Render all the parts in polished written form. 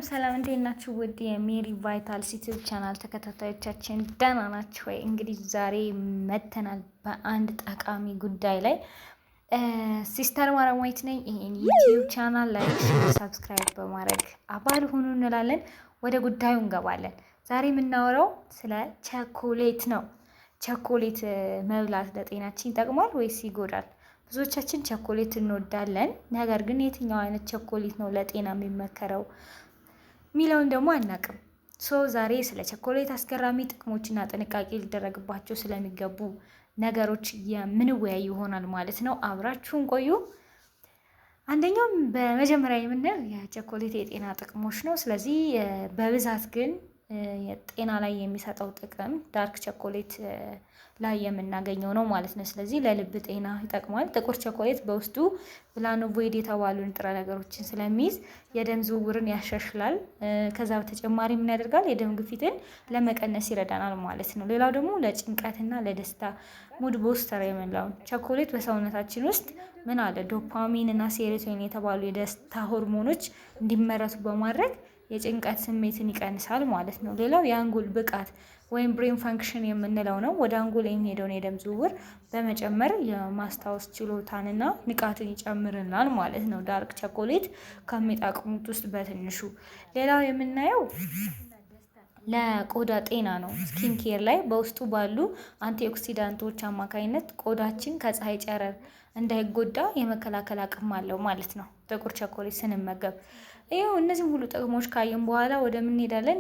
ሰላም እንዴት ናችሁ? ውድ የሜሪ ቫይታልስ ዩቲዩብ ቻናል ተከታታዮቻችን ደህና ናችሁ ወይ? እንግዲህ ዛሬ መተናል በአንድ ጠቃሚ ጉዳይ ላይ። ሲስተር ማረማዊት ነኝ። ይሄን ዩቲዩብ ቻናል ላይክ፣ ሰብስክራይብ በማድረግ አባል ሁኑ እንላለን። ወደ ጉዳዩ እንገባለን። ዛሬ የምናወራው ስለ ቸኮሌት ነው። ቸኮሌት መብላት ለጤናችን ይጠቅማል ወይስ ይጎዳል? ብዙዎቻችን ቸኮሌት እንወዳለን። ነገር ግን የትኛው አይነት ቸኮሌት ነው ለጤና የሚመከረው ሚለውን ደግሞ አናቅም። ዛሬ ስለ ቸኮሌት አስገራሚ ጥቅሞችና ጥንቃቄ ሊደረግባቸው ስለሚገቡ ነገሮች የምንወያይ ይሆናል ማለት ነው። አብራችሁን ቆዩ። አንደኛውም በመጀመሪያ የምናየው የቸኮሌት የጤና ጥቅሞች ነው። ስለዚህ በብዛት ግን የጤና ላይ የሚሰጠው ጥቅም ዳርክ ቸኮሌት ላይ የምናገኘው ነው ማለት ነው። ስለዚህ ለልብ ጤና ይጠቅማል። ጥቁር ቸኮሌት በውስጡ ፍላቮኖይድ የተባሉ ንጥረ ነገሮችን ስለሚይዝ የደም ዝውውርን ያሻሽላል። ከዛ በተጨማሪ ምን ያደርጋል? የደም ግፊትን ለመቀነስ ይረዳናል ማለት ነው። ሌላው ደግሞ ለጭንቀትና ለደስታ ሙድ ቦስተር የምንለውን ቸኮሌት በሰውነታችን ውስጥ ምን አለ ዶፓሚን እና ሴሮቶኒን የተባሉ የደስታ ሆርሞኖች እንዲመረቱ በማድረግ የጭንቀት ስሜትን ይቀንሳል ማለት ነው። ሌላው የአንጎል ብቃት ወይም ብሬን ፋንክሽን የምንለው ነው። ወደ አንጎል የሚሄደውን የደም ዝውውር በመጨመር የማስታወስ ችሎታንና ንቃትን ይጨምርናል ማለት ነው። ዳርክ ቸኮሌት ከሚጠቅሙት ውስጥ በትንሹ ሌላው የምናየው ለቆዳ ጤና ነው። ስኪን ኬር ላይ በውስጡ ባሉ አንቲኦክሲዳንቶች አማካኝነት ቆዳችን ከፀሐይ ጨረር እንዳይጎዳ የመከላከል አቅም አለው ማለት ነው። ጥቁር ቸኮሌት ስንመገብ ይኸው እነዚህም ሁሉ ጥቅሞች ካየን በኋላ ወደ ምን እንሄዳለን?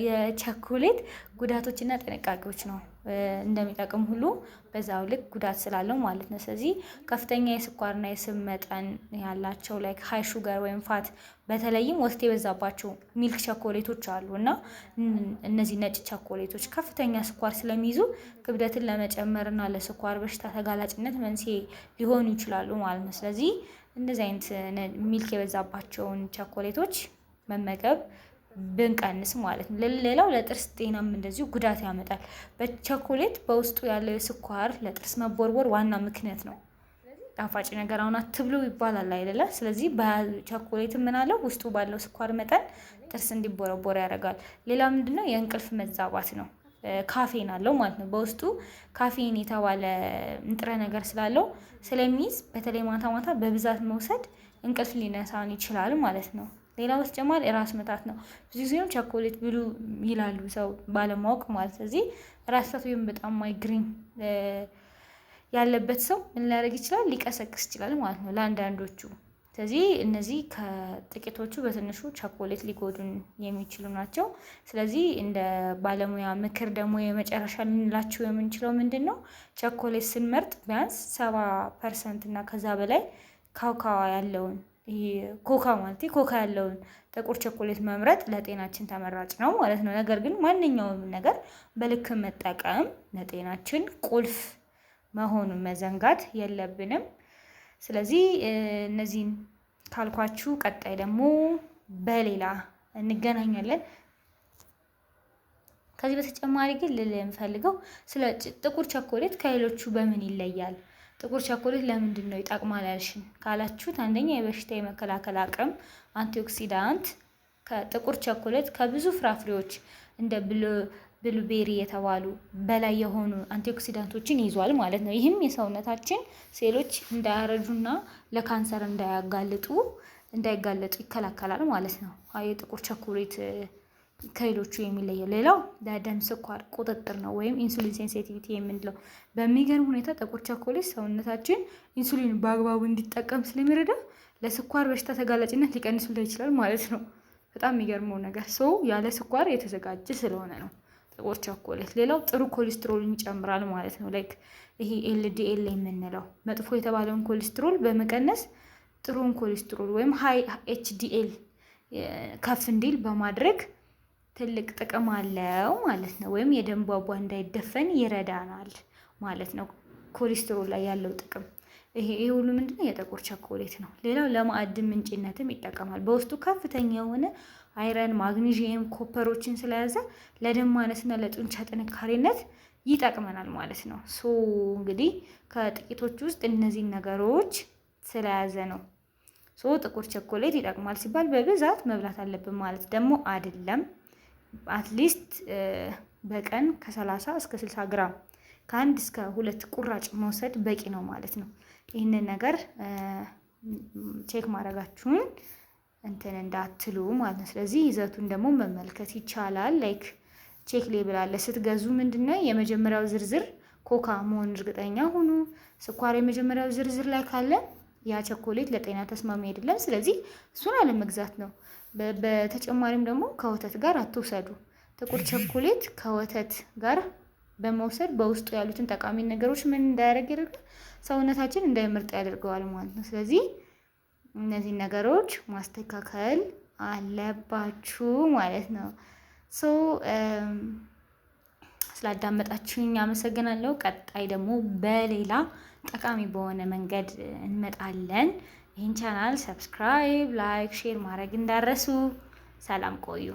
የቸኮሌት ጉዳቶችና ጥንቃቄዎች ነው። እንደሚጠቅም ሁሉ በዛው ልክ ጉዳት ስላለው ማለት ነው። ስለዚህ ከፍተኛ የስኳርና የስብ መጠን ያላቸው ላይክ ሃይ ሹገር ወይም ፋት በተለይም ወተት የበዛባቸው ሚልክ ቸኮሌቶች አሉ እና እነዚህ ነጭ ቸኮሌቶች ከፍተኛ ስኳር ስለሚይዙ ክብደትን ለመጨመርና ለስኳር በሽታ ተጋላጭነት መንስኤ ሊሆኑ ይችላሉ ማለት ነው። ስለዚህ እንደዚህ አይነት ሚልክ የበዛባቸውን ቸኮሌቶች መመገብ ብንቀንስ ማለት ነው። ሌላው ለጥርስ ጤናም እንደዚሁ ጉዳት ያመጣል። በቸኮሌት በውስጡ ያለው የስኳር ለጥርስ መቦርቦር ዋና ምክንያት ነው። ጣፋጭ ነገር አሁን አትብሉ ይባላል አይደለ? ስለዚህ በቸኮሌት ምን አለው ውስጡ ባለው ስኳር መጠን ጥርስ እንዲቦረቦር ያደርጋል። ሌላ ምንድነው? የእንቅልፍ መዛባት ነው። ካፌን አለው ማለት ነው። በውስጡ ካፌን የተባለ ንጥረ ነገር ስላለው ስለሚይዝ በተለይ ማታ ማታ በብዛት መውሰድ እንቅልፍ ሊነሳን ይችላል ማለት ነው። ሌላው በተጨማሪ ራስ ምታት ነው። ብዙ ጊዜም ቸኮሌት ብሉ ይላሉ ሰው ባለማወቅ ማለት። ስለዚህ ራስ ምታት ወይም በጣም ማይግሪን ያለበት ሰው ምን ሊያደርግ ይችላል? ሊቀሰቅስ ይችላል ማለት ነው ለአንዳንዶቹ። ስለዚህ እነዚህ ከጥቂቶቹ በትንሹ ቸኮሌት ሊጎዱን የሚችሉ ናቸው። ስለዚህ እንደ ባለሙያ ምክር ደግሞ የመጨረሻ ልንላቸው የምንችለው ምንድን ነው? ቸኮሌት ስንመርጥ ቢያንስ 70% እና ከዛ በላይ ካካዋ ያለውን ኮካ ያለውን ጥቁር ቸኮሌት መምረጥ ለጤናችን ተመራጭ ነው ማለት ነው። ነገር ግን ማንኛውም ነገር በልክ መጠቀም ለጤናችን ቁልፍ መሆኑን መዘንጋት የለብንም። ስለዚህ እነዚህን ካልኳችሁ ቀጣይ ደግሞ በሌላ እንገናኛለን። ከዚህ በተጨማሪ ግን ልል የምፈልገው ስለ ጥቁር ቸኮሌት ከሌሎቹ በምን ይለያል? ጥቁር ቸኮሌት ለምንድን ነው ይጠቅማል ያልሽን ካላችሁት፣ አንደኛ የበሽታ የመከላከል አቅም አንቲኦክሲዳንት ከጥቁር ቸኮሌት ከብዙ ፍራፍሬዎች እንደ ብሉቤሪ የተባሉ በላይ የሆኑ አንቲኦክሲዳንቶችን ይዟል ማለት ነው። ይህም የሰውነታችን ሴሎች እንዳያረጁና ለካንሰር እንዳይጋለጡ ይከላከላል ማለት ነው። የጥቁር ቸኮሌት ከሌሎቹ የሚለየው ሌላው ለደም ስኳር ቁጥጥር ነው ወይም ኢንሱሊን ሴንሲቲቪቲ የምንለው። በሚገርም ሁኔታ ጥቁር ቸኮሌት ሰውነታችን ኢንሱሊን በአግባቡ እንዲጠቀም ስለሚረዳ ለስኳር በሽታ ተጋላጭነት ሊቀንስልን ይችላል ማለት ነው። በጣም የሚገርመው ነገር ያለ ስኳር የተዘጋጀ ስለሆነ ነው ጥቁር ቸኮሌት። ሌላው ጥሩ ኮሌስትሮልን ይጨምራል ማለት ነው። ላይክ ይሄ ኤልዲኤል የምንለው መጥፎ የተባለውን ኮሌስትሮል በመቀነስ ጥሩን ኮሌስትሮል ወይም ሃይ ኤችዲኤል ከፍ እንዲል በማድረግ ትልቅ ጥቅም አለው ማለት ነው። ወይም የደም ቧንቧ እንዳይደፈን ይረዳናል ማለት ነው። ኮሌስትሮል ላይ ያለው ጥቅም ይሄ ሁሉ ምንድነው? የጥቁር ቸኮሌት ነው። ሌላው ለማዕድን ምንጭነትም ይጠቀማል። በውስጡ ከፍተኛ የሆነ አይረን፣ ማግኒዥየም፣ ኮፐሮችን ስለያዘ ለደም ማነስና ለጡንቻ ጥንካሬነት ይጠቅመናል ማለት ነው። እንግዲህ ከጥቂቶች ውስጥ እነዚህን ነገሮች ስለያዘ ነው ጥቁር ቸኮሌት ይጠቅማል ሲባል በብዛት መብላት አለብን ማለት ደግሞ አይደለም። አትሊስት በቀን ከ30 እስከ 60 ግራም ከ1 እስከ 2 ቁራጭ መውሰድ በቂ ነው ማለት ነው። ይህንን ነገር ቼክ ማድረጋችሁን እንትን እንዳትሉ ማለት ነው። ስለዚህ ይዘቱን ደግሞ መመልከት ይቻላል። ላይክ ቼክ ሌብል አለ ስትገዙ ምንድነው የመጀመሪያው ዝርዝር ኮካ መሆን እርግጠኛ ሁኑ። ስኳር የመጀመሪያው ዝርዝር ላይ ካለ ያ ቸኮሌት ለጤና ተስማሚ አይደለም። ስለዚህ እሱን አለመግዛት ነው። በተጨማሪም ደግሞ ከወተት ጋር አትውሰዱ። ጥቁር ቸኮሌት ከወተት ጋር በመውሰድ በውስጡ ያሉትን ጠቃሚ ነገሮች ምን እንዳያደርግ ያደርጋል? ሰውነታችን እንዳይመርጥ ያደርገዋል ማለት ነው። ስለዚህ እነዚህ ነገሮች ማስተካከል አለባችሁ ማለት ነው። ስላዳመጣችሁኝ አመሰግናለሁ። ቀጣይ ደግሞ በሌላ ጠቃሚ በሆነ መንገድ እንመጣለን። ይህን ቻናል ሰብስክራይብ፣ ላይክ፣ ሼር ማድረግ እንዳረሱ። ሰላም ቆዩ።